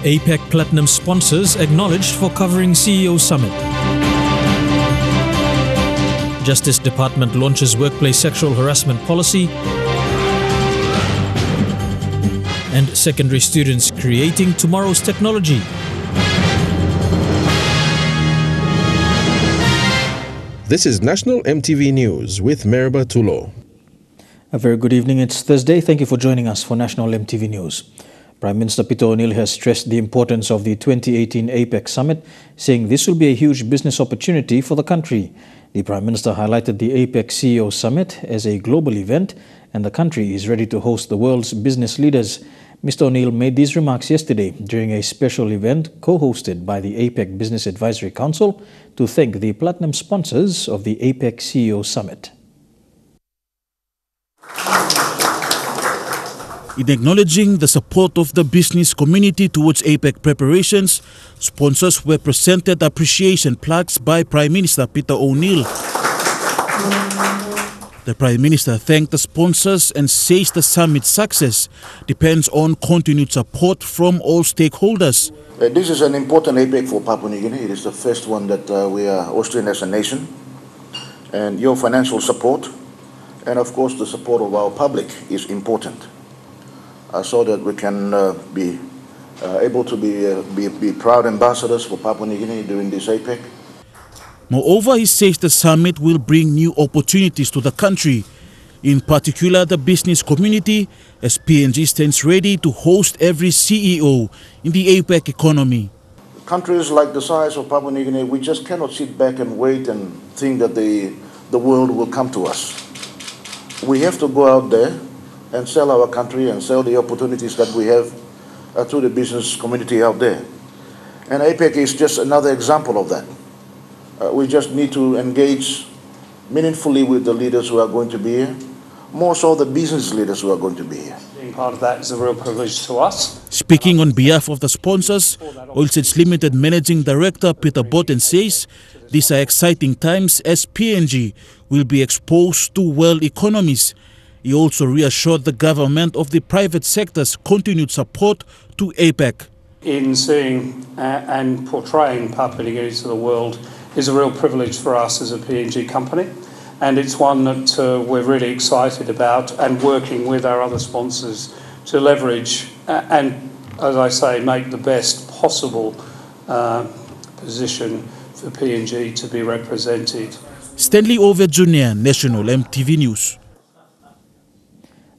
APEC Platinum sponsors acknowledged for covering CEO Summit. Justice Department launches workplace sexual harassment policy. And secondary students creating tomorrow's technology. This is National EMTV News with Meriba Tulo. A very good evening. It's Thursday. Thank you for joining us for National EMTV News. Prime Minister Peter O'Neill has stressed the importance of the 2018 APEC Summit, saying this will be a huge business opportunity for the country. The Prime Minister highlighted the APEC CEO Summit as a global event, and the country is ready to host the world's business leaders. Mr. O'Neill made these remarks yesterday during a special event co-hosted by the APEC Business Advisory Council to thank the platinum sponsors of the APEC CEO Summit. In acknowledging the support of the business community towards APEC preparations, sponsors were presented appreciation plaques by Prime Minister Peter O'Neill. The Prime Minister thanked the sponsors and says the summit's success depends on continued support from all stakeholders. This is an important APEC for Papua New Guinea. It is the first one that we are hosting as a nation. And your financial support and, of course, the support of our public is important. So that we can be able to be proud ambassadors for Papua New Guinea during this APEC. Moreover, he says the summit will bring new opportunities to the country, in particular the business community, as PNG stands ready to host every CEO in the APEC economy. Countries like the size of Papua New Guinea, we just cannot sit back and wait and think that the world will come to us. We have to go out there and sell our country and sell the opportunities that we have to the business community out there. And APEC is just another example of that. We just need to engage meaningfully with the leaders who are going to be here, more so the business leaders who are going to be here. Being part of that is a real privilege to us. Speaking on behalf of the sponsors, Oilseeds Limited Managing Director Peter Botten says these are exciting times as PNG will be exposed to world economies. He also reassured the government of the private sector's continued support to APEC. In seeing and portraying Papua New Guinea to the world is a real privilege for us as a PNG company, and it's one that we're really excited about and working with our other sponsors to leverage and, as I say, make the best possible position for PNG to be represented. Stanley Over Jr., National EMTV News.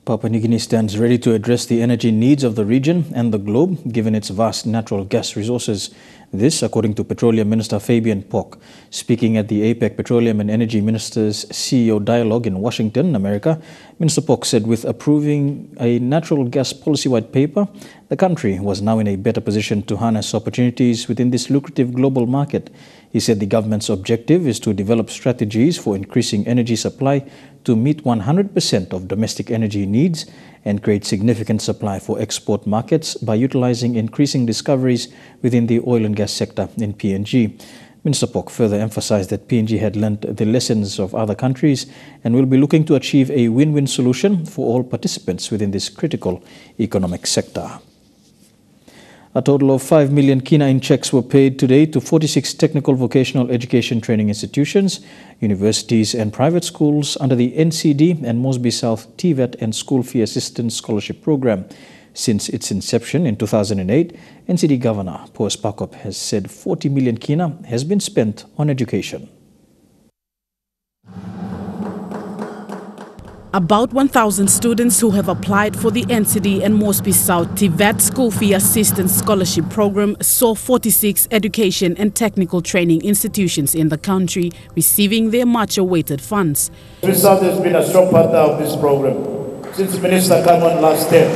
Papua New Guinea stands ready to address the energy needs of the region and the globe, given its vast natural gas resources. This, according to Petroleum Minister Fabian Pock. Speaking at the APEC Petroleum and Energy Ministers CEO Dialogue in Washington, America, Minister Pock said with approving a natural gas policy white paper, the country was now in a better position to harness opportunities within this lucrative global market. He said the government's objective is to develop strategies for increasing energy supply to meet 100% of domestic energy needs and create significant supply for export markets by utilizing increasing discoveries within the oil and gas sector in PNG. Minister Pock further emphasized that PNG had learnt the lessons of other countries and will be looking to achieve a win-win solution for all participants within this critical economic sector. A total of 5 million kina in checks were paid today to 46 technical vocational education training institutions, universities and private schools under the NCD and Mosby South TVET and School Fee Assistance Scholarship Program. Since its inception in 2008, NCD Governor Poes Pakop has said 40 million kina has been spent on education. About 1,000 students who have applied for the NCD and Mosby South TVET School Fee Assistance Scholarship Program saw 46 education and technical training institutions in the country receiving their much-awaited funds. Mosby South has been a strong partner of this program since the Minister came on last term.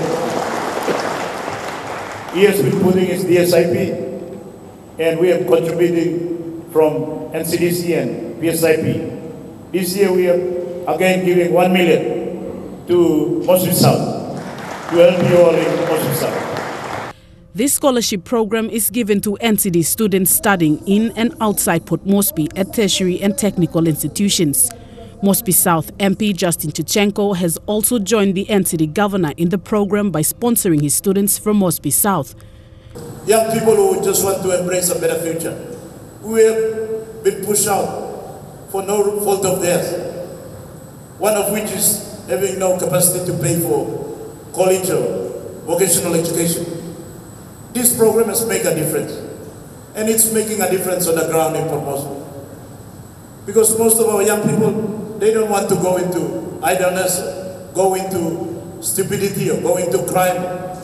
He has been putting his DSIP and we are contributing from NCDC and PSIP. This year we are again giving 1 million to Mosby South, to help you all in Mosby South. This scholarship program is given to NCD students studying in and outside Port Moresby at tertiary and technical institutions. Mosby South MP Justin Chichenko has also joined the NCD governor in the program by sponsoring his students from Mosby South. young people who just want to embrace a better future, who have been pushed out for no fault of theirs, one of which is having no capacity to pay for college or vocational education. This program has made a difference, and it's making a difference on the ground in Formosa. Because most of our young people, they don't want to go into idleness, go into stupidity, or go into crime.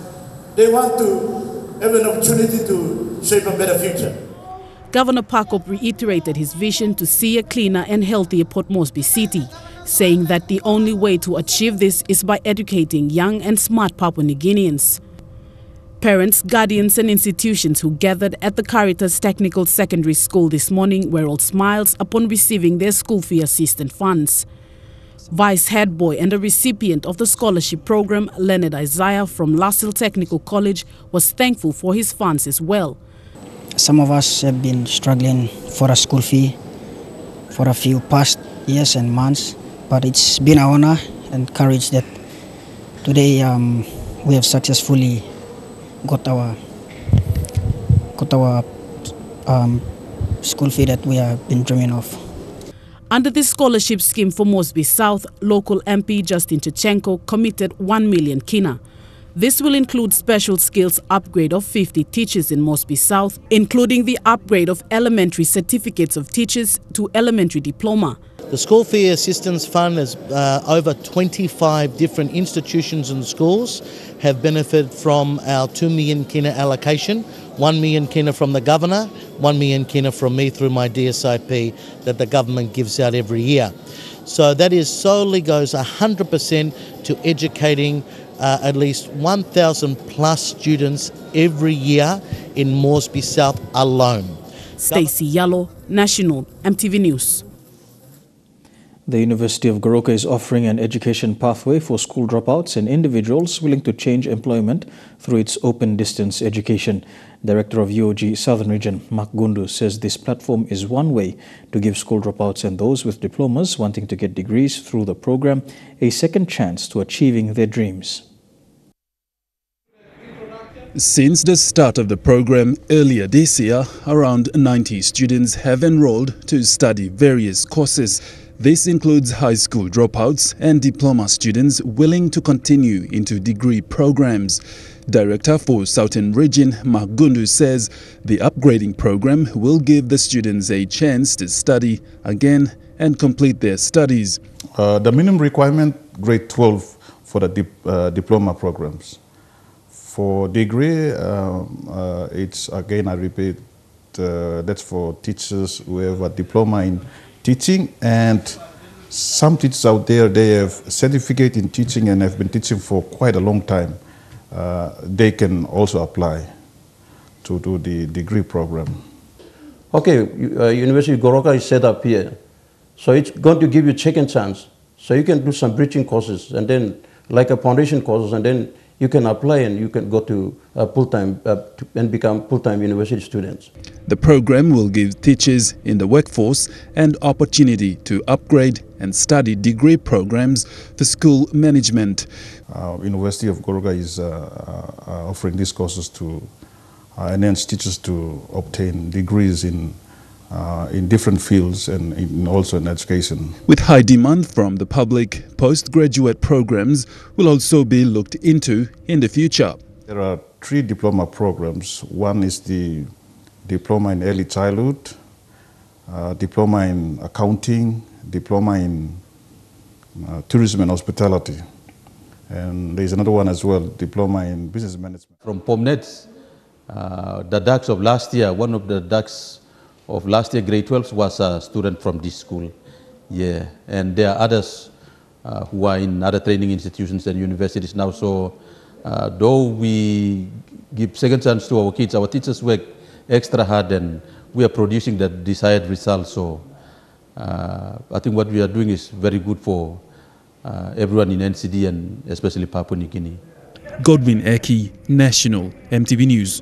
They want to have an opportunity to shape a better future. Governor Pakop reiterated his vision to see a cleaner and healthier Port Moresby city, saying that the only way to achieve this is by educating young and smart Papua New Guineans. Parents, guardians and institutions who gathered at the Caritas Technical Secondary School this morning were all smiles upon receiving their school fee assistance funds. Vice head boy and a recipient of the scholarship program, Leonard Isaiah from LaSalle Technical College, was thankful for his funds as well. Some of us have been struggling for a school fee for a few past years and months, but it's been an honor and courage that today we have successfully got our school fee that we have been dreaming of. Under the scholarship scheme for Moresby South, local MP Justin Chechenko committed 1 million kina. This will include special skills upgrade of 50 teachers in Moresby South, including the upgrade of elementary certificates of teachers to elementary diploma. The School Fee Assistance Fund is over 25 different institutions and schools have benefited from our 2 million kina allocation, 1 million kina from the Governor, 1 million kina from me through my DSIP that the government gives out every year. So that is solely goes 100% to educating at least 1,000 plus students every year in Moresby South alone. Stacey Yallo, National MTV News. The University of Goroka is offering an education pathway for school dropouts and individuals willing to change employment through its open distance education. Director of UOG Southern Region, Mark Gundu, says this platform is one way to give school dropouts and those with diplomas wanting to get degrees through the program a second chance to achieving their dreams. Since the start of the program earlier this year, around 90 students have enrolled to study various courses. This includes high school dropouts and diploma students willing to continue into degree programs. Director for Southern Region, Mark Gundu, says the upgrading program will give the students a chance to study again and complete their studies. The minimum requirement, grade 12 for the diploma programs. For degree, it's again, I repeat, that's for teachers who have a diploma in teaching, and some teachers out there, they have certificate in teaching and have been teaching for quite a long time. They can also apply to do the degree program. Okay, University of Goroka is set up here. So it's going to give you second chance. So you can do some bridging courses and then like a foundation courses, and then you can apply and you can go to full-time and become full-time university students. The program will give teachers in the workforce an opportunity to upgrade and study degree programs for school management. University of Goroka is offering these courses to enhance teachers to obtain degrees in different fields and also in education. With high demand from the public, postgraduate programs will also be looked into in the future. There are 3 diploma programs. One is the diploma in early childhood, diploma in accounting, diploma in tourism and hospitality. And there's another one as well, diploma in business management. From POMNET, the DAX of last year, one of the DAX of last year, grade 12, was a student from this school. Yeah, and there are others who are in other training institutions and universities now. So though we give second chance to our kids, our teachers work extra hard and we are producing the desired results. So I think what we are doing is very good for everyone in NCD and especially Papua New Guinea. Godwin Eki, National MTV News.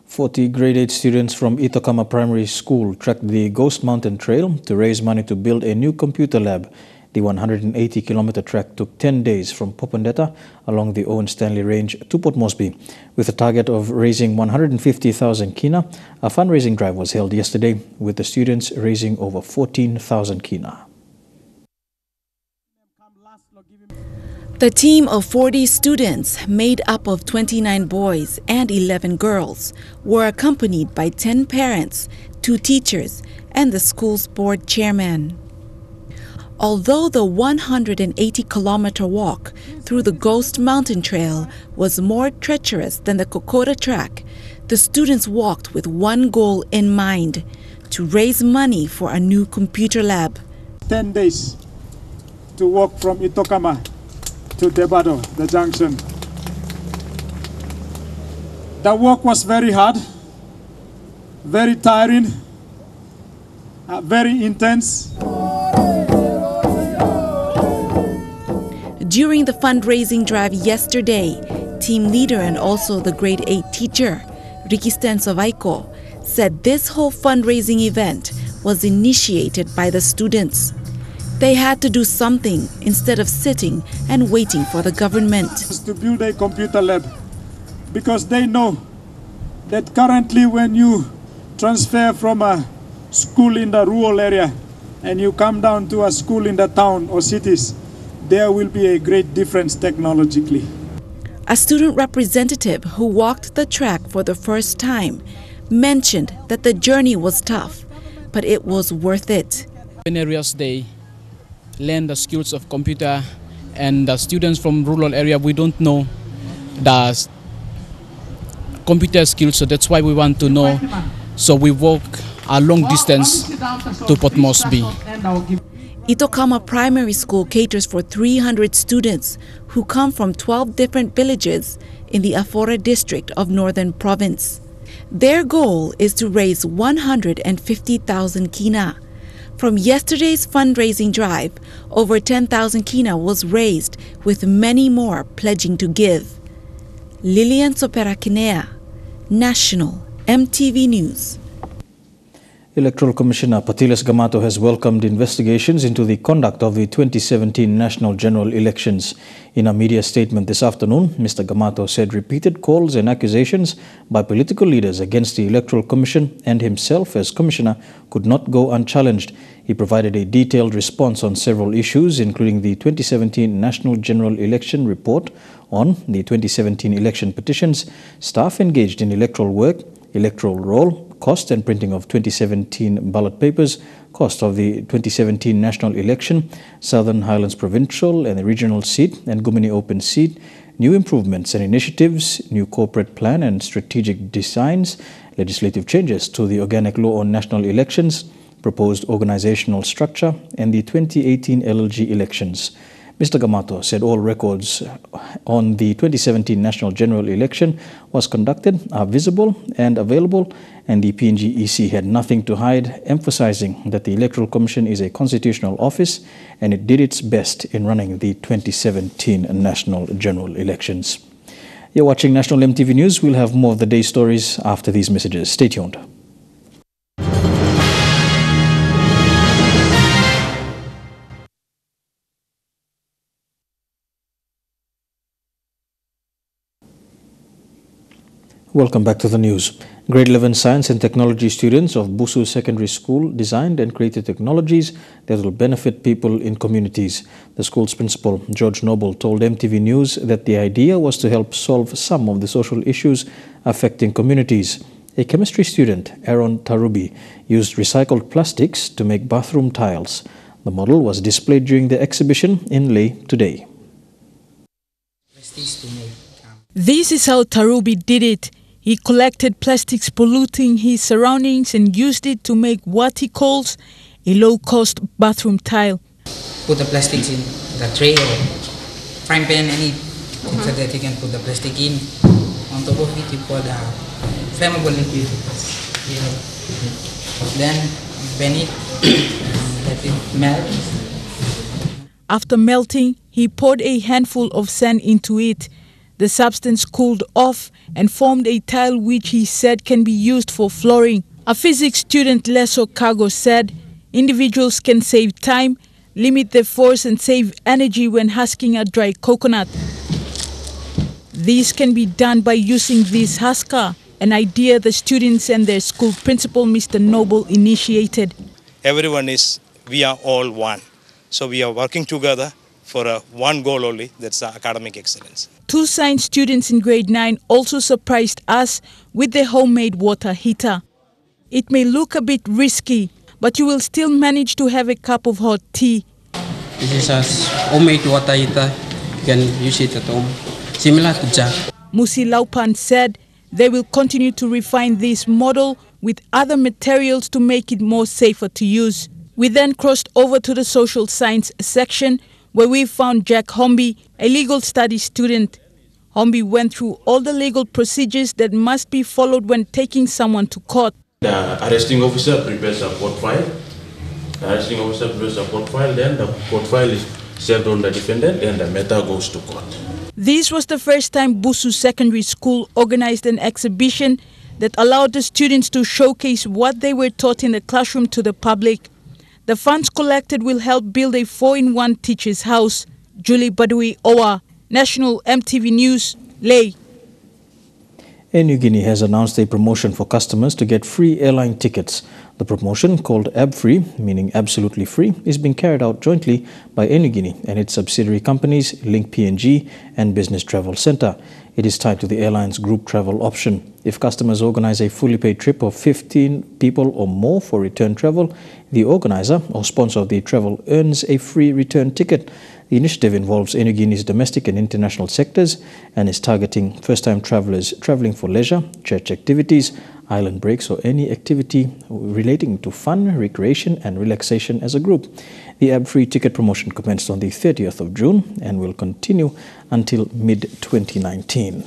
40 grade 8 students from Itokama Primary School tracked the Ghost Mountain Trail to raise money to build a new computer lab. The 180-kilometer trek took 10 days from Popondetta along the Owen Stanley Range to Port Moresby. With a target of raising 150,000 kina, a fundraising drive was held yesterday, with the students raising over 14,000 kina. The team of 40 students, made up of 29 boys and 11 girls, were accompanied by 10 parents, 2 teachers, and the school's board chairman. Although the 180-kilometer walk through the Ghost Mountain Trail was more treacherous than the Kokoda track, the students walked with one goal in mind: to raise money for a new computer lab. 10 days to walk from Itokama to Debado, the junction. The walk was very hard, very tiring, very intense. During the fundraising drive yesterday, team leader and also the grade 8 teacher, Ricky Stensovaiko, said this whole fundraising event was initiated by the students. They had to do something instead of sitting and waiting for the government. To build a computer lab, because they know that currently when you transfer from a school in the rural area and you come down to a school in the town or cities, there will be a great difference technologically. A student representative who walked the track for the first time mentioned that the journey was tough, but it was worth it. In areas they learn the skills of computer, and the students from rural area, we don't know the computer skills, so that's why we want to know. So we walk a long distance to Port Moresby. Itokama Primary School caters for 300 students who come from 12 different villages in the Afora district of Northern Province. Their goal is to raise 150,000 kina. From yesterday's fundraising drive, over 10,000 kina was raised, with many more pledging to give. Lilian Soperakinea, National EMTV News. Electoral Commissioner Patiles Gamato has welcomed investigations into the conduct of the 2017 national general elections. In a media statement this afternoon, Mr. Gamato said repeated calls and accusations by political leaders against the Electoral Commission and himself as Commissioner could not go unchallenged. He provided a detailed response on several issues, including the 2017 national general election report on the 2017 election petitions, staff engaged in electoral work, electoral roll, cost and printing of 2017 ballot papers, cost of the 2017 national election, Southern Highlands Provincial and the regional seat and Gumini Open seat, new improvements and initiatives, new corporate plan and strategic designs, legislative changes to the organic law on national elections, proposed organizational structure, and the 2018 LLG elections. Mr. Gamato said all records on the 2017 national general election was conducted, are visible and available, and the PNG EC had nothing to hide, emphasizing that the Electoral Commission is a constitutional office and it did its best in running the 2017 national general elections. You're watching National EMTV News. We'll have more of the day's stories after these messages. Stay tuned. Welcome back to the news. Grade 11 Science and Technology students of Busu Secondary School designed and created technologies that will benefit people in communities. The school's principal, George Noble, told MTV News that the idea was to help solve some of the social issues affecting communities. A chemistry student, Aaron Tarubi, used recycled plastics to make bathroom tiles. The model was displayed during the exhibition in Leh today. This is how Tarubi did it. He collected plastics polluting his surroundings and used it to make what he calls a low-cost bathroom tile. Put the plastics in the tray or frying pan, any so that you can put the plastic in. On top of it, you put the flammable liquid. Then bend it, let it melt. After melting, he poured a handful of sand into it. The substance cooled off and formed a tile which he said can be used for flooring. A physics student, Leso Kago, said individuals can save time, limit the force and save energy when husking a dry coconut. This can be done by using this husker, an idea the students and their school principal, Mr. Noble, initiated. We are all one. So we are working together for one goal only, that's academic excellence. 2 science students in grade 9 also surprised us with the homemade water heater. It may look a bit risky, but you will still manage to have a cup of hot tea. This is a homemade water heater. You can use it at home, similar to jug. Musi Laupan said they will continue to refine this model with other materials to make it more safer to use. We then crossed over to the social science section where we found Jack Homby, a legal studies student. Homby went through all the legal procedures that must be followed when taking someone to court. The arresting officer prepares a court file. Then the court file is served on the defendant and the matter goes to court. This was the first time Busu Secondary School organized an exhibition that allowed the students to showcase what they were taught in the classroom to the public. The funds collected will help build a 4-in-1 teacher's house. Julie Badui Owa, National MTV News, Leh. Air Niugini has announced a promotion for customers to get free airline tickets. The promotion, called AB-Free, meaning absolutely free, is being carried out jointly by Air Niugini and its subsidiary companies Link PNG and Business Travel Centre. It is tied to the airline's group travel option. If customers organize a fully paid trip of 15 people or more for return travel, the organizer or sponsor of the travel earns a free return ticket. The initiative involves Air Niugini's domestic and international sectors and is targeting first-time travelers traveling for leisure, church activities, island breaks or any activity relating to fun, recreation and relaxation as a group. The AB-Free ticket promotion commenced on the 30th of June and will continue until mid-2019.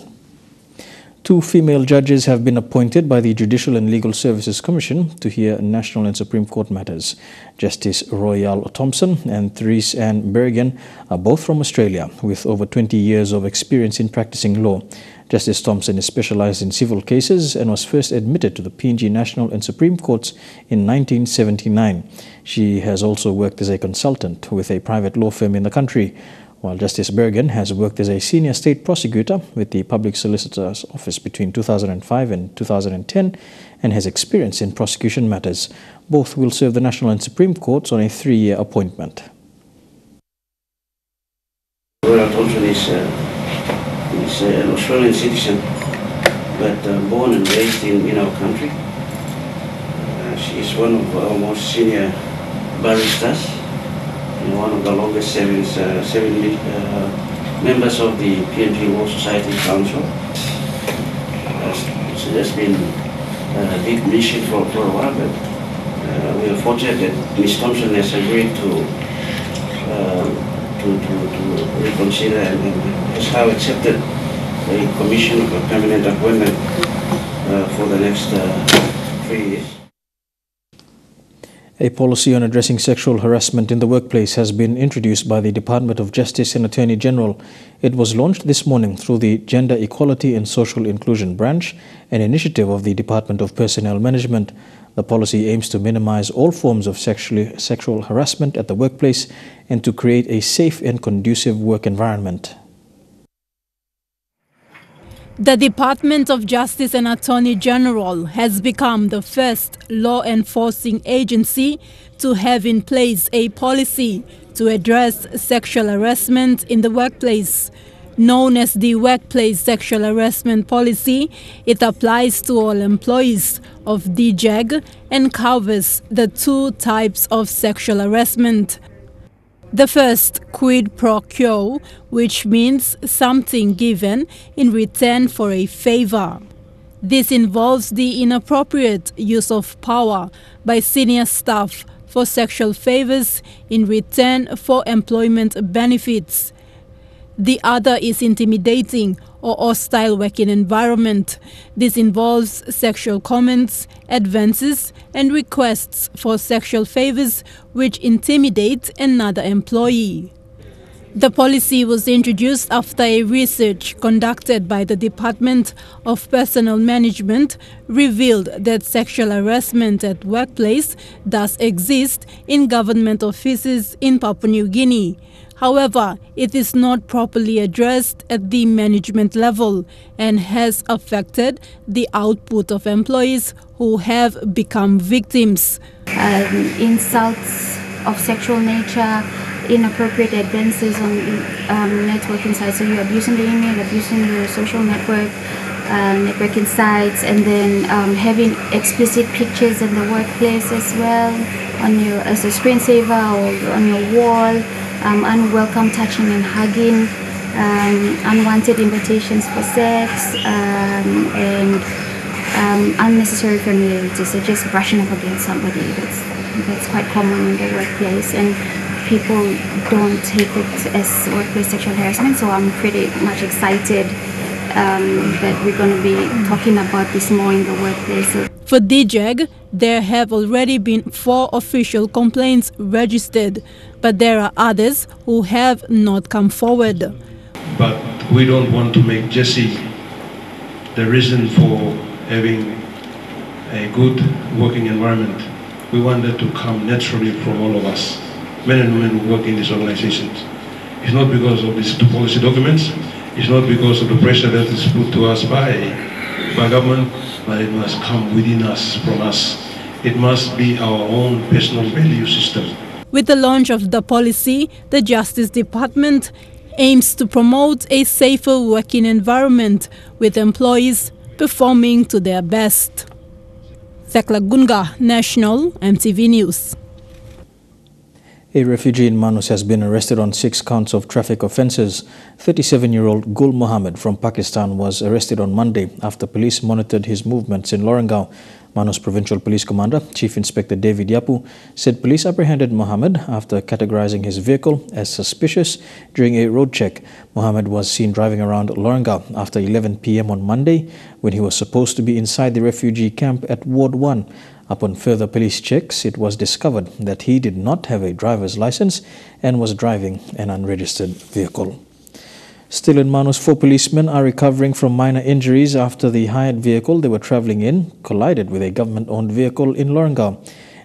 2 female judges have been appointed by the Judicial and Legal Services Commission to hear national and Supreme Court matters. Justice Royal Thompson and Therese Ann Berrigan are both from Australia with over 20 years of experience in practicing law. Justice Thompson is specialized in civil cases and was first admitted to the PNG National and Supreme Courts in 1979. She has also worked as a consultant with a private law firm in the country, while Justice Berrigan has worked as a senior state prosecutor with the Public Solicitor's Office between 2005 and 2010 and has experience in prosecution matters. Both will serve the National and Supreme Courts on a 3-year appointment. Royal Thompson is an Australian citizen, but born and raised in our country. She is one of our most senior barristers and one of the longest serving members of the PNG Law Society Council. So there's been a big mission for a while, but we are fortunate that Ms. Thompson has agreed to reconsider and has now accepted a commission of a permanent appointment for the next 3 years. A policy on addressing sexual harassment in the workplace has been introduced by the Department of Justice and Attorney General. It was launched this morning through the Gender Equality and Social Inclusion Branch, an initiative of the Department of Personnel Management. The policy aims to minimize all forms of sexual harassment at the workplace and to create a safe and conducive work environment. The Department of Justice and Attorney General has become the first law enforcing agency to have in place a policy to address sexual harassment in the workplace. Known as the Workplace Sexual Harassment Policy, it applies to all employees of DJAG and covers the 2 types of sexual harassment. The first, quid pro quo, which means something given in return for a favor. This involves the inappropriate use of power by senior staff for sexual favors in return for employment benefits. The other is intimidating or hostile working environment. This involves sexual comments, advances, and requests for sexual favors which intimidate another employee. The policy was introduced after a research conducted by the Department of Personnel Management revealed that sexual harassment at workplace does exist in government offices in Papua New Guinea. However, it is not properly addressed at the management level and has affected the output of employees who have become victims. Insults of sexual nature, inappropriate advances on networking sites. So you're abusing the email, abusing your social network, networking sites, and then having explicit pictures in the workplace as well, on your as a screensaver or on your wall, unwelcome touching and hugging, unwanted invitations for sex, and unnecessary familiarity. So just brushing up against somebody. That's quite common in the workplace, and people don't take it as workplace sexual harassment. So I'm pretty much excited that we're going to be talking about this more in the workplace. For DJAG, there have already been 4 official complaints registered, but there are others who have not come forward. But we don't want to make Jessie the reason for having a good working environment. We want that to come naturally from all of us, men and women who work in these organizations. It's not because of these policy documents, it's not because of the pressure that is put to us by government, but it must come within us, from us. It must be our own personal value system. With the launch of the policy, the Justice Department aims to promote a safer working environment with employees performing to their best. Thekla Gunga, National EMTV News. A refugee in Manus has been arrested on 6 counts of traffic offences. 37-year-old Gul Mohammed from Pakistan was arrested on Monday after police monitored his movements in Lorengau. Manus Provincial Police Commander, Chief Inspector David Yapu, said police apprehended Mohammed after categorizing his vehicle as suspicious during a road check. Mohammed was seen driving around Lorengau after 11 p.m. on Monday when he was supposed to be inside the refugee camp at Ward 1. Upon further police checks, it was discovered that he did not have a driver's license and was driving an unregistered vehicle. Still in Manus, 4 policemen are recovering from minor injuries after the hired vehicle they were travelling in collided with a government-owned vehicle in Lorengau.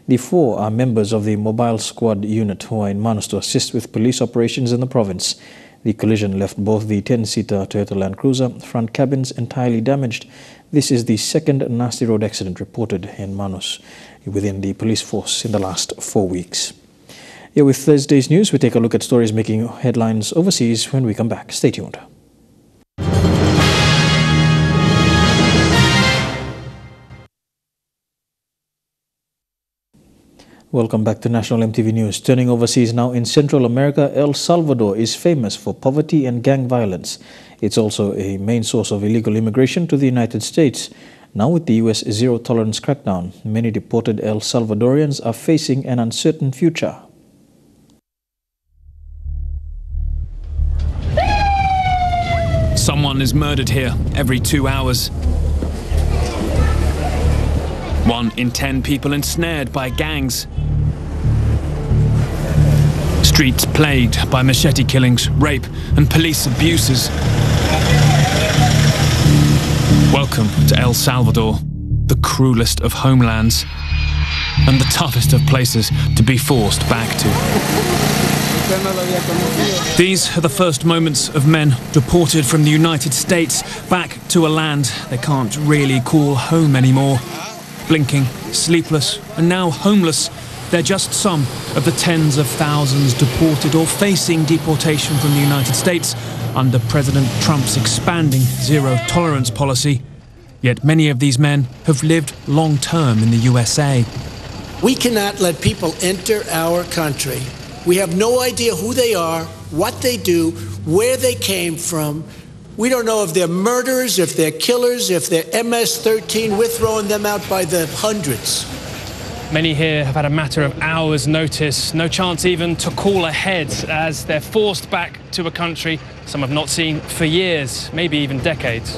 The 4 are members of the Mobile Squad unit who are in Manus to assist with police operations in the province. The collision left both the 10-seater Toyota Land Cruiser front cabins entirely damaged. This is the second nasty road accident reported in Manus within the police force in the last 4 weeks. Here with Thursday's news, we take a look at stories making headlines overseas when we come back. Stay tuned. Welcome back to National EMTV News. Turning overseas now, in Central America, El Salvador is famous for poverty and gang violence. It's also a main source of illegal immigration to the United States. Now with the U.S. zero-tolerance crackdown, many deported El Salvadorians are facing an uncertain future. Someone is murdered here every 2 hours. 1 in 10 people ensnared by gangs. Streets plagued by machete killings, rape and police abuses. Welcome to El Salvador, the cruelest of homelands and the toughest of places to be forced back to. These are the first moments of men deported from the United States back to a land they can't really call home anymore. Blinking, sleepless, and now homeless, they're just some of the tens of thousands deported or facing deportation from the United States under President Trump's expanding zero-tolerance policy. Yet many of these men have lived long-term in the USA. We cannot let people enter our country. We have no idea who they are, what they do, where they came from. We don't know if they're murderers, if they're killers, if they're MS-13. We're throwing them out by the hundreds. Many here have had a matter of hours' notice, no chance even to call ahead as they're forced back to a country some have not seen for years, maybe even decades.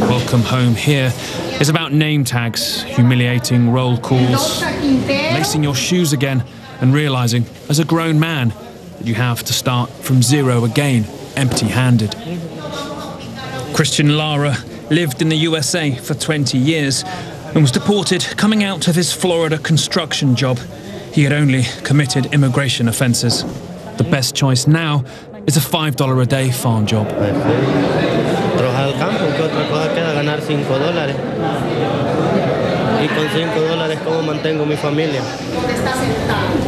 Welcome home here is about name tags, humiliating roll calls, lacing your shoes again and realising, as a grown man, that you have to start from zero again, empty-handed. Christian Lara lived in the USA for 20 years and was deported coming out of his Florida construction job. He had only committed immigration offences. The best choice now is a $5 a day farm job. Trabajar al campo, que otra cosa queda ganar $5. Y con $5, ¿cómo mantengo mi familia?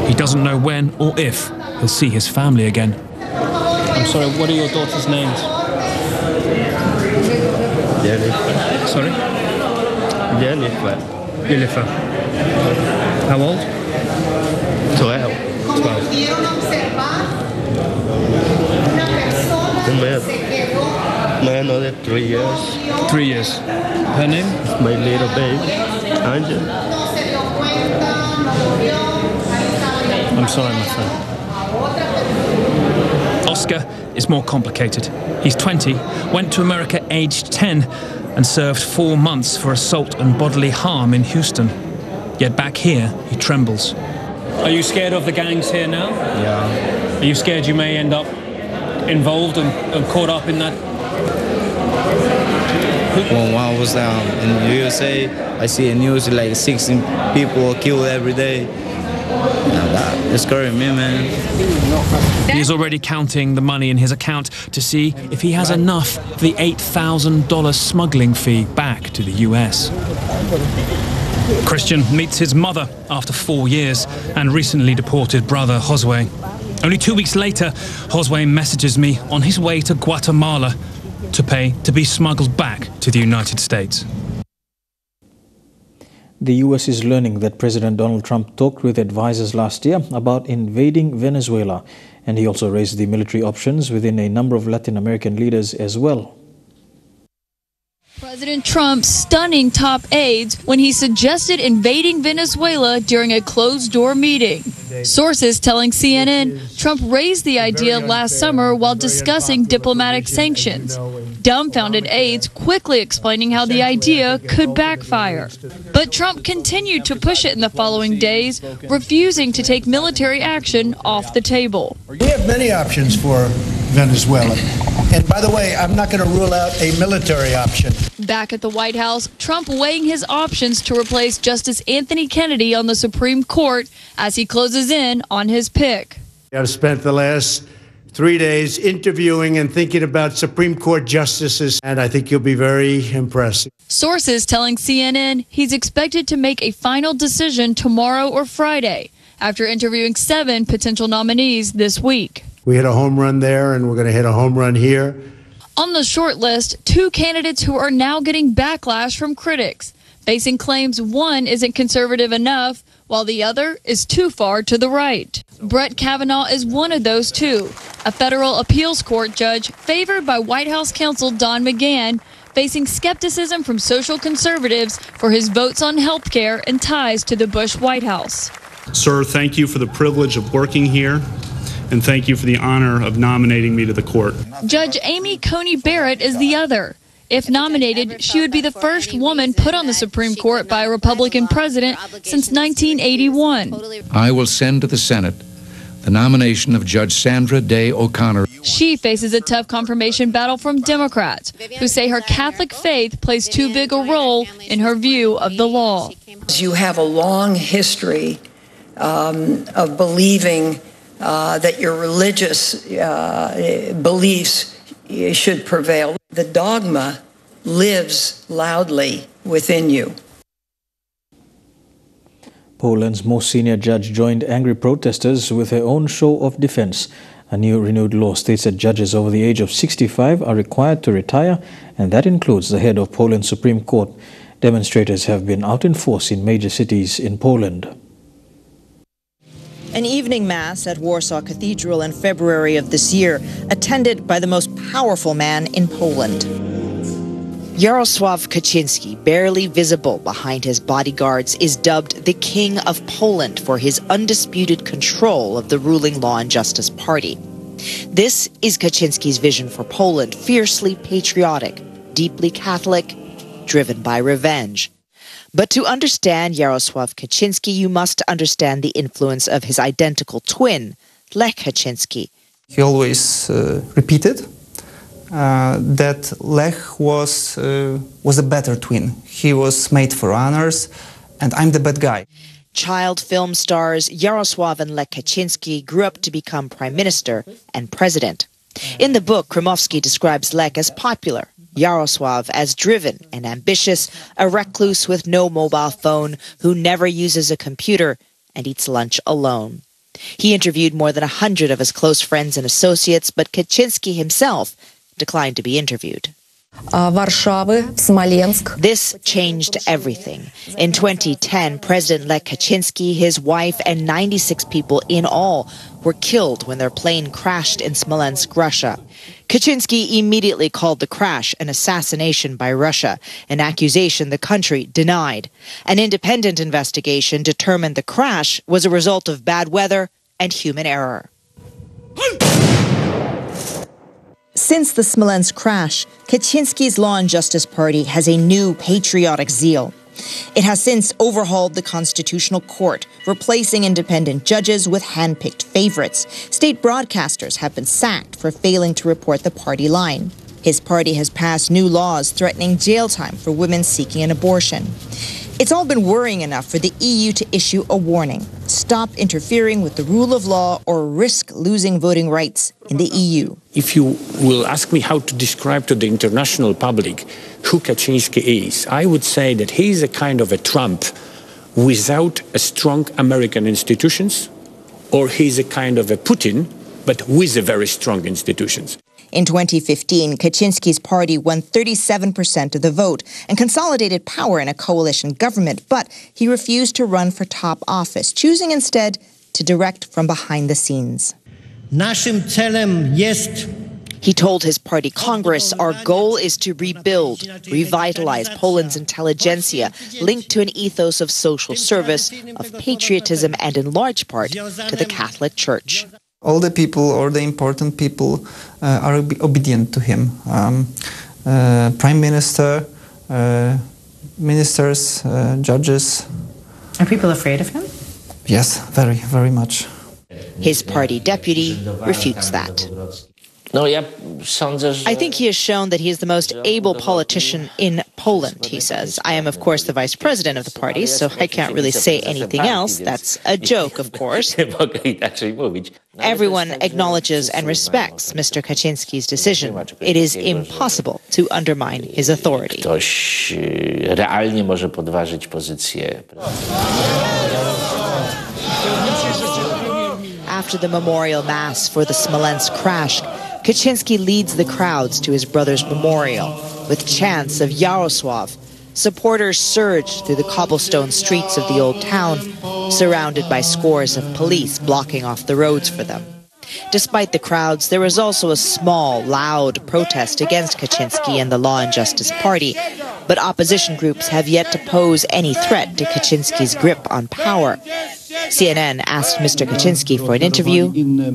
He doesn't know when or if he'll see his family again. I'm sorry, what are your daughter's names? Jennifer. Sorry? Jennifer. Jennifer. How old? 12. 12. Another 3 years. 3 years. Her name? My little baby, Angel. I'm sorry, my friend. Oscar is more complicated. He's 20, went to America aged 10 and served 4 months for assault and bodily harm in Houston. Yet back here, he trembles. Are you scared of the gangs here now? Yeah. Are you scared you may end up involved and caught up in that? When I was in the USA, I see the news like 16 people killed every day. It's scaring me, man. He is already counting the money in his account to see if he has enough for the $8,000 smuggling fee back to the US. Christian meets his mother after 4 years and recently deported brother Josue. Only 2 weeks later, Josue messages me on his way to Guatemala to pay to be smuggled back to the United States. The US is learning that President Donald Trump talked with advisors last year about invading Venezuela, and he also raised the military options within a number of Latin American leaders as well. President Trump stunning top aides when he suggested invading Venezuela during a closed-door meeting. Sources telling CNN Trump raised the idea last summer while discussing diplomatic sanctions. Dumbfounded aides quickly explaining how the idea could backfire. But Trump continued to push it in the following days, refusing to take military action off the table. We have many options for Venezuela. And by the way, I'm not going to rule out a military option. Back at the White House, Trump weighing his options to replace Justice Anthony Kennedy on the Supreme Court as he closes in on his pick. I've spent the last 3 days interviewing and thinking about Supreme Court justices, and I think you'll be very impressed. Sources telling CNN he's expected to make a final decision tomorrow or Friday after interviewing 7 potential nominees this week. We hit a home run there, and we're going to hit a home run here. On the short list, 2 candidates who are now getting backlash from critics, facing claims one isn't conservative enough, while the other is too far to the right. Brett Kavanaugh is one of those 2, a federal appeals court judge favored by White House counsel Don McGahn, facing skepticism from social conservatives for his votes on health care and ties to the Bush White House. Sir, thank you for the privilege of working here, and thank you for the honor of nominating me to the court. Judge Amy Coney Barrett is the other. If nominated, she would be the first woman put on the Supreme Court by a Republican president since 1981. I will send to the Senate the nomination of Judge Sandra Day O'Connor. She faces a tough confirmation battle from Democrats, who say her Catholic faith plays too big a role in her view of the law. You have a long history of believing that your religious beliefs should prevail. The dogma lives loudly within you. Poland's most senior judge joined angry protesters with her own show of defense. A new renewed law states that judges over the age of 65 are required to retire, and that includes the head of Poland's Supreme Court. Demonstrators have been out in force in major cities in Poland. An evening mass at Warsaw Cathedral in February of this year, attended by the most powerful man in Poland. Jarosław Kaczynski, barely visible behind his bodyguards, is dubbed the King of Poland for his undisputed control of the ruling Law and Justice Party. This is Kaczynski's vision for Poland, fiercely patriotic, deeply Catholic, driven by revenge. But to understand Jarosław Kaczynski, you must understand the influence of his identical twin, Lech Kaczynski. He always repeated that Lech was a better twin. He was made for honors, and I'm the bad guy. Child film stars Jarosław and Lech Kaczynski grew up to become prime minister and president. In the book, Krymowski describes Lech as popular, Jarosław as driven and ambitious, a recluse with no mobile phone who never uses a computer and eats lunch alone. He interviewed more than 100 of his close friends and associates, but Kaczynski himself declined to be interviewed. This changed everything. In 2010, President Lech Kaczynski, his wife, and 96 people in all were killed when their plane crashed in Smolensk, Russia. Kaczynski immediately called the crash an assassination by Russia, an accusation the country denied. An independent investigation determined the crash was a result of bad weather and human error. Since the Smolensk crash, Kaczynski's Law and Justice Party has a new patriotic zeal. It has since overhauled the Constitutional Court, replacing independent judges with hand-picked favorites. State broadcasters have been sacked for failing to report the party line. His party has passed new laws threatening jail time for women seeking an abortion. It's all been worrying enough for the EU to issue a warning. Stop interfering with the rule of law or risk losing voting rights in the EU. If you will ask me how to describe to the international public who Kaczynski is, I would say that he is a kind of a Trump without a strong American institutions, or he is a kind of a Putin, but with a very strong institutions. In 2015, Kaczynski's party won 37% of the vote and consolidated power in a coalition government, but he refused to run for top office, choosing instead to direct from behind the scenes. Naszym celem jest He told his party Congress, our goal is to rebuild, revitalize Poland's intelligentsia, linked to an ethos of social service, of patriotism, and in large part to the Catholic Church. All the people, or the important people, are obedient to him. Prime Minister, ministers, judges. Are people afraid of him? Yes, very, very much. His party deputy refutes that. I think he has shown that he is the most able politician in Poland, he says. I am, of course, the vice president of the party, so I can't really say anything else. That's a joke, of course. Everyone acknowledges and respects Mr. Kaczynski's decision. It is impossible to undermine his authority. After the memorial mass for the Smolensk crash, Kaczynski leads the crowds to his brother's memorial. With chants of Jarosław, supporters surged through the cobblestone streets of the old town, surrounded by scores of police blocking off the roads for them. Despite the crowds, there was also a small, loud protest against Kaczynski and the Law and Justice Party, but opposition groups have yet to pose any threat to Kaczynski's grip on power. CNN asked Mr. Kaczynski for an interview,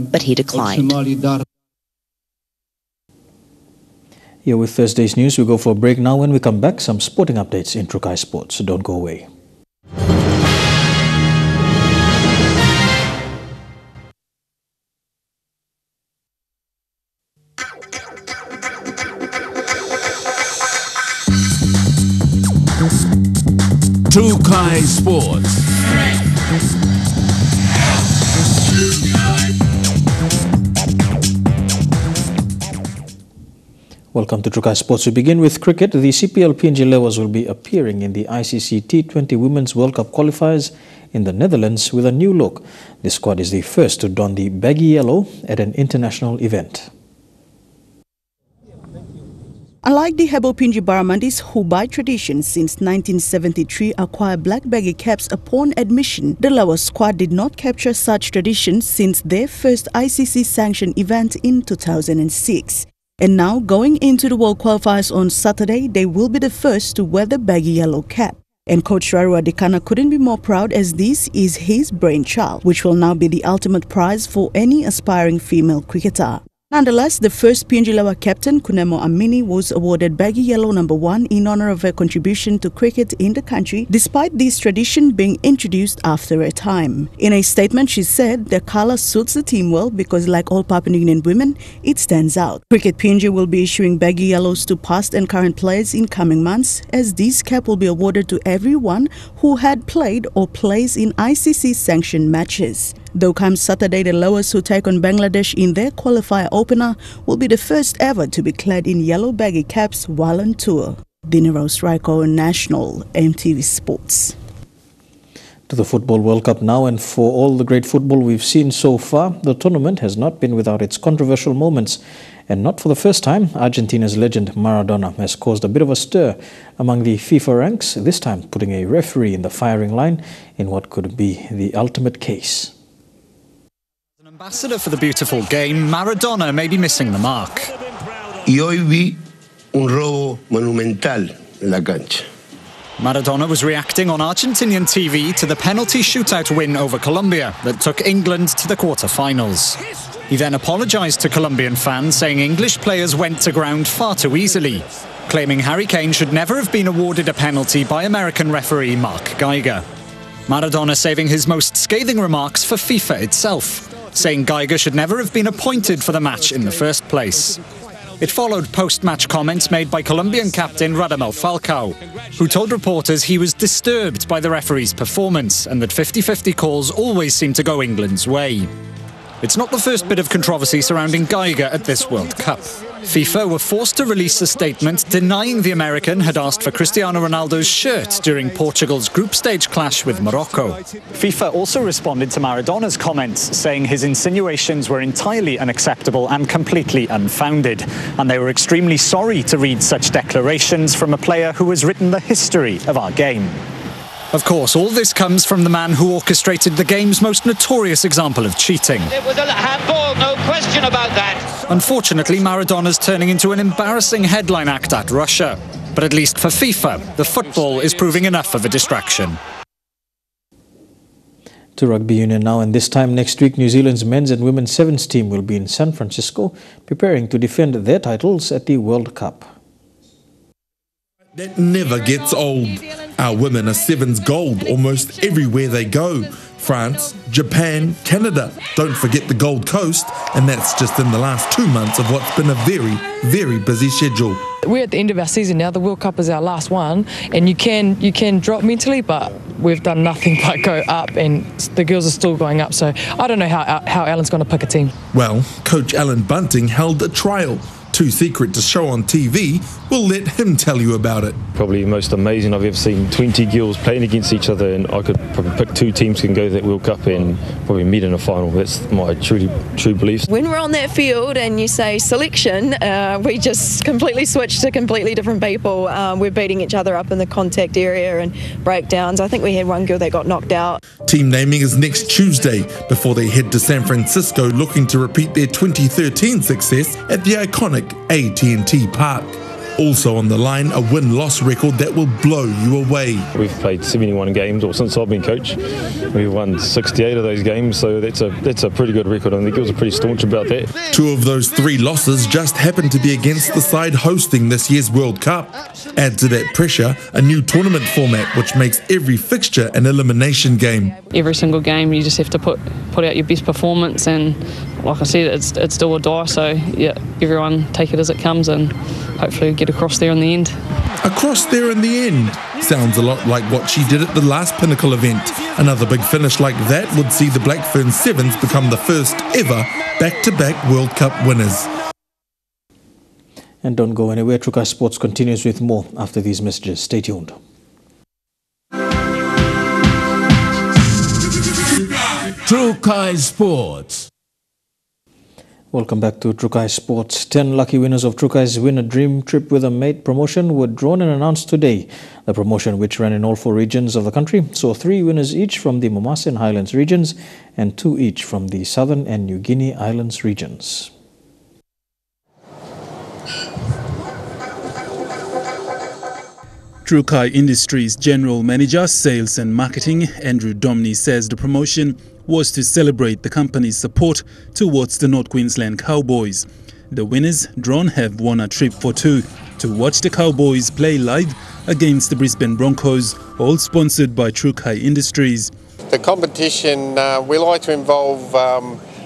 but he declined. Here with Thursday's news, we go for a break now. When we come back, some sporting updates in Trukai Sports, so don't go away. Trukai Sports. Welcome to Trukai Sports. We begin with cricket. The CPL PNG Leeuws will be appearing in the ICC T20 Women's World Cup qualifiers in the Netherlands with a new look. The squad is the first to don the baggy yellow at an international event. Unlike the Hebo Pinji Baramandis, who by tradition since 1973 acquire black baggy caps upon admission, the Leeuws squad did not capture such tradition since their first ICC-sanctioned event in 2006. And now, going into the World Qualifiers on Saturday, they will be the first to wear the baggy yellow cap. And Coach Rarua Dekana couldn't be more proud, as this is his brainchild, which will now be the ultimate prize for any aspiring female cricketer. Nonetheless, the first PNG Lawa captain, Kunemo Amini, was awarded baggy yellow #1 in honor of her contribution to cricket in the country, despite this tradition being introduced after a time. In a statement, she said the colour suits the team well because, like all Papua New Guinean women, it stands out. Cricket PNG will be issuing baggy yellows to past and current players in coming months, as this cap will be awarded to everyone who had played or plays in ICC-sanctioned matches. Though come Saturday, the Lowers, who take on Bangladesh in their qualifier opener, will be the first ever to be clad in yellow baggy caps while on tour. Dinero Raiko, National, EMTV Sports. To the Football World Cup now, and for all the great football we've seen so far, the tournament has not been without its controversial moments. And not for the first time, Argentina's legend Maradona has caused a bit of a stir among the FIFA ranks, this time putting a referee in the firing line in what could be the ultimate case. Ambassador for the beautiful game, Maradona may be missing the mark. Y hoy vi un robo monumental en la cancha. Maradona was reacting on Argentinian TV to the penalty shootout win over Colombia that took England to the quarter-finals. He then apologised to Colombian fans, saying English players went to ground far too easily, claiming Harry Kane should never have been awarded a penalty by American referee Mark Geiger. Maradona saving his most scathing remarks for FIFA itself, saying Geiger should never have been appointed for the match in the first place. It followed post-match comments made by Colombian captain Radamel Falcao, who told reporters he was disturbed by the referee's performance and that 50-50 calls always seem to go England's way. It's not the first bit of controversy surrounding Geiger at this World Cup. FIFA were forced to release a statement denying the American had asked for Cristiano Ronaldo's shirt during Portugal's group stage clash with Morocco. FIFA also responded to Maradona's comments, saying his insinuations were entirely unacceptable and completely unfounded, and they were extremely sorry to read such declarations from a player who has written the history of our game. Of course, all this comes from the man who orchestrated the game's most notorious example of cheating. It was a handball, no question about that. Unfortunately, Maradona's turning into an embarrassing headline act at Russia. But at least for FIFA, the football is proving enough of a distraction. To Rugby Union now, and this time next week, New Zealand's men's and women's sevens team will be in San Francisco, preparing to defend their titles at the World Cup. That never gets old. Our women are sevens gold almost everywhere they go. France, Japan, Canada. Don't forget the Gold Coast, and that's just in the last 2 months of what's been a very, very busy schedule. We're at the end of our season now. The World Cup is our last one, and you can drop mentally, but we've done nothing but go up, and the girls are still going up. So I don't know how Alan's going to pick a team. Well, Coach Alan Bunting held a trial. Too secret to show on TV, we'll let him tell you about it. Probably the most amazing I've ever seen. 20 girls playing against each other, and I could probably pick 2 teams who can go to that World Cup and probably meet in a final. That's my true belief. When we're on that field and you say selection, we just completely switch to completely different people. We're beating each other up in the contact area and breakdowns. I think we had one girl that got knocked out. Team naming is next Tuesday before they head to San Francisco, looking to repeat their 2013 success at the iconic AT&T Park. Also on the line, a win-loss record that will blow you away. We've played 71 games, or since I've been coach, we've won 68 of those games, so that's a pretty good record, and the girls are pretty staunch about that. 2 of those 3 losses just happen to be against the side hosting this year's World Cup. Add to that pressure a new tournament format which makes every fixture an elimination game. Every single game you just have to put out your best performance, and like I said, it's do or die, so yeah, everyone take it as it comes and hopefully get across there in the end. Across there in the end sounds a lot like what she did at the last Pinnacle event. Another big finish like that would see the Black Fern Sevens become the first ever back-to-back World Cup winners. And don't go anywhere, Trukai Sports continues with more after these messages. Stay tuned. Trukai Sports. Welcome back to Trukai Sports. 10 lucky winners of Trukai's Win a Dream Trip with a Mate promotion were drawn and announced today. The promotion, which ran in all 4 regions of the country, saw 3 winners each from the Momasa and Highlands regions and 2 each from the Southern and New Guinea Islands regions. Trukai Industries General Manager, Sales and Marketing, Andrew Domney, says the promotion was to celebrate the company's support towards the North Queensland Cowboys. The winners drawn have won a trip for two to watch the Cowboys play live against the Brisbane Broncos, all sponsored by True Kai Industries. The competition, we like to involve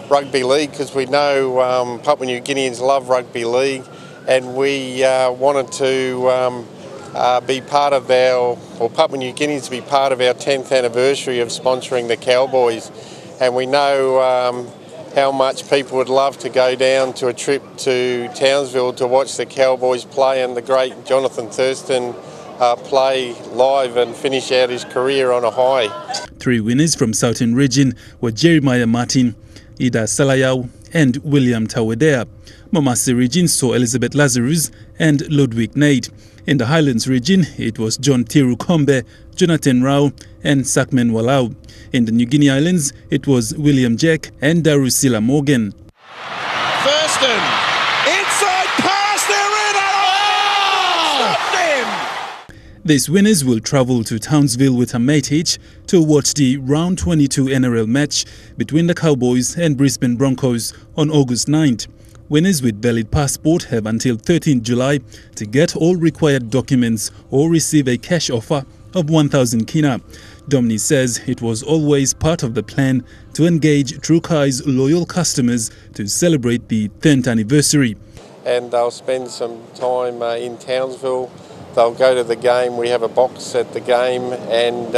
rugby league because we know Papua New Guineans love rugby league, and we wanted to be part of Papua New Guineans to be part of our 10th anniversary of sponsoring the Cowboys. And we know how much people would love to go down to a trip to Townsville to watch the Cowboys play and the great Jonathan Thurston play live and finish out his career on a high. Three winners from Southern Region were Jeremiah Martin, Ida Salayau and William Tawedea. Momasi Region saw Elizabeth Lazarus and Ludwig Nate. In the Highlands Region, it was John Tiru Kombe, Jonathan Rao and Sakmen Walau. In the New Guinea Islands, it was William Jack and Darusila Morgan. Thurston, inside pass, they're in! Oh! Stopped him! These winners will travel to Townsville with a mate each to watch the Round 22 NRL match between the Cowboys and Brisbane Broncos on August 9th. Winners with valid passport have until 13 July to get all required documents or receive a cash offer of 1,000 kina. Domini says it was always part of the plan to engage True Kai's loyal customers to celebrate the 10th anniversary. And they'll spend some time in Townsville. They'll go to the game. We have a box at the game, and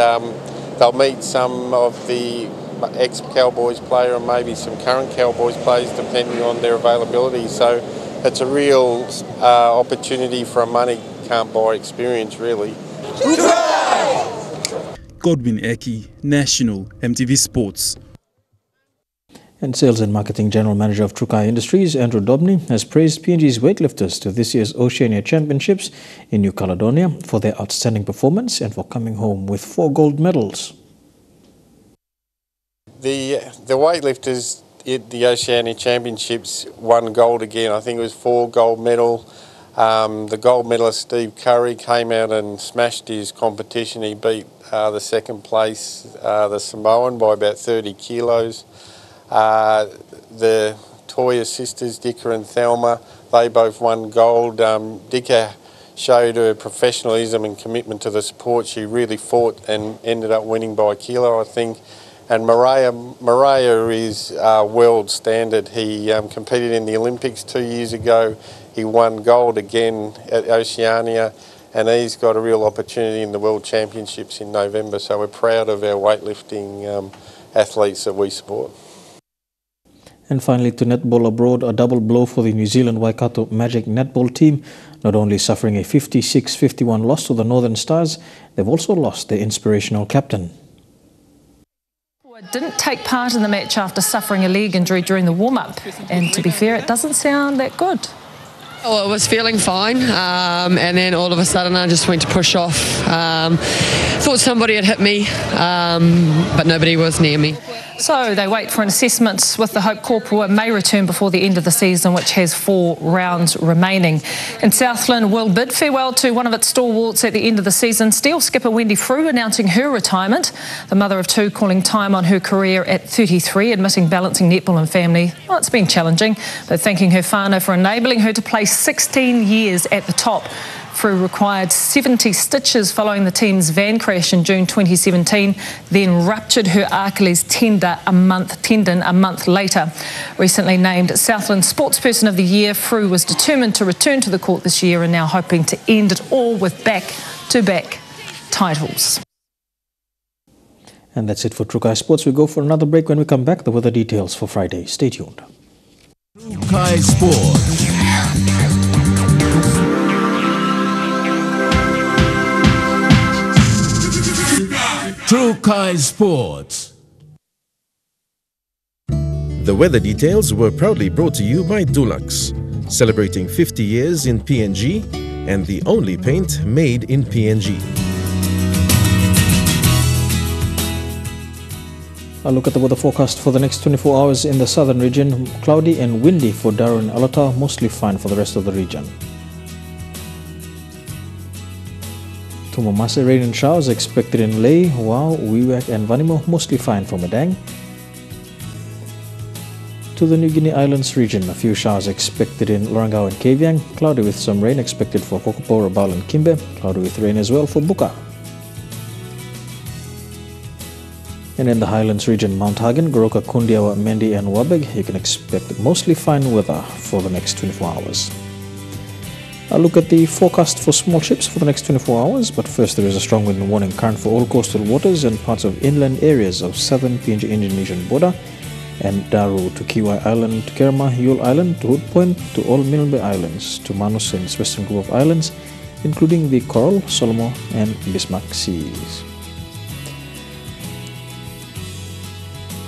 they'll meet some of the ex-Cowboys player and maybe some current Cowboys players depending on their availability. So it's a real opportunity for a money can't buy experience, really. Godwin Eki, National, EMTV Sports. And Sales and Marketing General Manager of True Kai Industries, Andrew Dobney, has praised PNG's weightlifters to this year's Oceania Championships in New Caledonia for their outstanding performance and for coming home with 4 gold medals. The weightlifters at the Oceania Championships won gold again. I think it was 4 gold medal. The gold medalist Steve Curry came out and smashed his competition. He beat the second place, the Samoan, by about 30 kilos. The Toya sisters, Dika and Thelma, they both won gold. Dika showed her professionalism and commitment to the sport. She really fought and ended up winning by a kilo, I think. And Mariah is world standard. He competed in the Olympics 2 years ago. He won gold again at Oceania, and he's got a real opportunity in the World Championships in November. So we're proud of our weightlifting athletes that we support. And finally, to netball abroad, a double blow for the New Zealand Waikato Magic netball team. Not only suffering a 56-51 loss to the Northern Stars, they've also lost their inspirational captain. Didn't take part in the match after suffering a leg injury during the warm-up, and to be fair, it doesn't sound that good. Well, I was feeling fine, and then all of a sudden I just went to push off. Thought somebody had hit me, but nobody was near me. So they wait for an assessment with the hope Corporal may return before the end of the season, which has 4 rounds remaining. And Southland will bid farewell to one of its stalwarts at the end of the season. Steel skipper Wendy Frew announcing her retirement. The mother of 2 calling time on her career at 33, admitting balancing netball and family. Well, it's been challenging, but thanking her whānau for enabling her to play 16 years at the top. Frew required 70 stitches following the team's van crash in June 2017, then ruptured her Achilles tendon a month later. Recently named Southland Sportsperson of the Year, Frew was determined to return to the court this year and now hoping to end it all with back-to-back titles. And that's it for True Kai Sports. We go for another break. When we come back, the weather details for Friday. Stay tuned. True Kai Sports. True Kai Sports. The weather details were proudly brought to you by Dulux, celebrating 50 years in PNG and the only paint made in PNG. A look at the weather forecast for the next 24 hours in the southern region. Cloudy and windy for Darwin and Alota, mostly fine for the rest of the region. Tumamase rain and showers expected in Lae, while Wewak and Vanimo mostly fine for Madang. to the New Guinea Islands region. A few showers expected in Lorengau and Kavieng. Cloudy with some rain expected for Kokopo, Rabaul and Kimbe. Cloudy with rain as well for Buka. And in the Highlands region, Mount Hagen, Goroka, Kundiawa, Mendi and Wabeg, you can expect mostly fine weather for the next 24 hours. I'll look at the forecast for small ships for the next 24 hours, but first there is a strong wind warning current for all coastal waters and parts of inland areas of southern PNG Indonesian border and Daru to Kiwai Island, to Kerma, Yule Island, to Hood Point, to all Milne Bay Islands, to Manus and its western group of islands, including the Coral, Solomon and Bismarck Seas.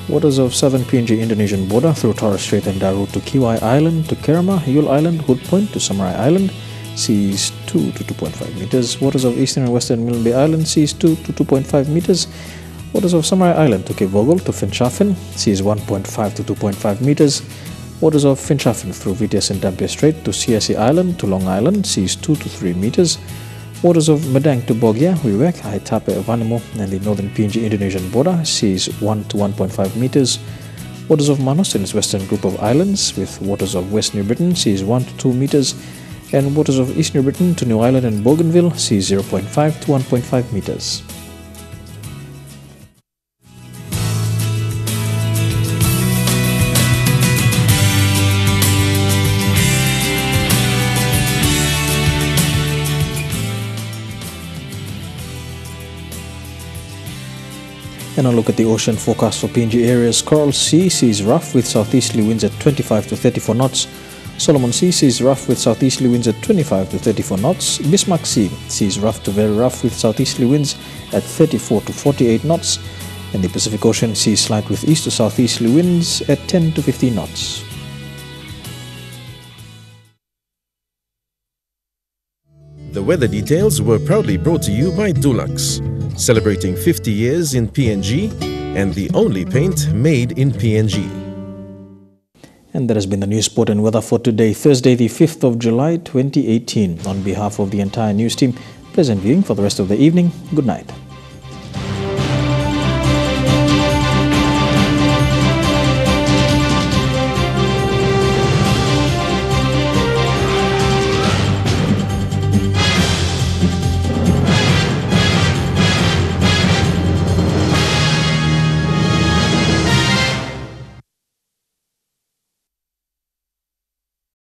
Waters of southern PNG Indonesian border through Torres Strait and Daru to Kiwai Island, to Kerma, Yule Island, Hood Point, to Samarai Island, seas 2 to 2.5 meters. Waters of eastern and western Milne Bay Island, seas 2 to 2.5 meters. Waters of Samarai Island to Cape Vogel to Finschhafen, seas 1.5 to 2.5 meters. Waters of Finschhafen through Vitias and Dampier Strait to CSE Island to Long Island, seas 2 to 3 meters. Waters of Medang to Bogia, Wewak, Haitape, Vanimo and the northern PNG Indonesian border, seas 1 to 1.5 meters. Waters of Manus and its western group of islands, with waters of West New Britain, seas 1 to 2 meters, and waters of East New Britain to New Ireland and Bougainville, seas 0.5 to 1.5 meters. And I'll look at the ocean forecast for PNG areas. Coral Sea sees rough with southeasterly winds at 25 to 34 knots. Solomon Sea sees rough with southeasterly winds at 25 to 34 knots. Bismarck Sea sees rough to very rough with southeasterly winds at 34 to 48 knots. And the Pacific Ocean sees slight with east to southeasterly winds at 10 to 15 knots. The weather details were proudly brought to you by Dulux, celebrating 50 years in PNG and the only paint made in PNG. And that has been the news, sport and weather for today, Thursday the 5th of July 2018. On behalf of the entire news team, pleasant viewing for the rest of the evening. Good night.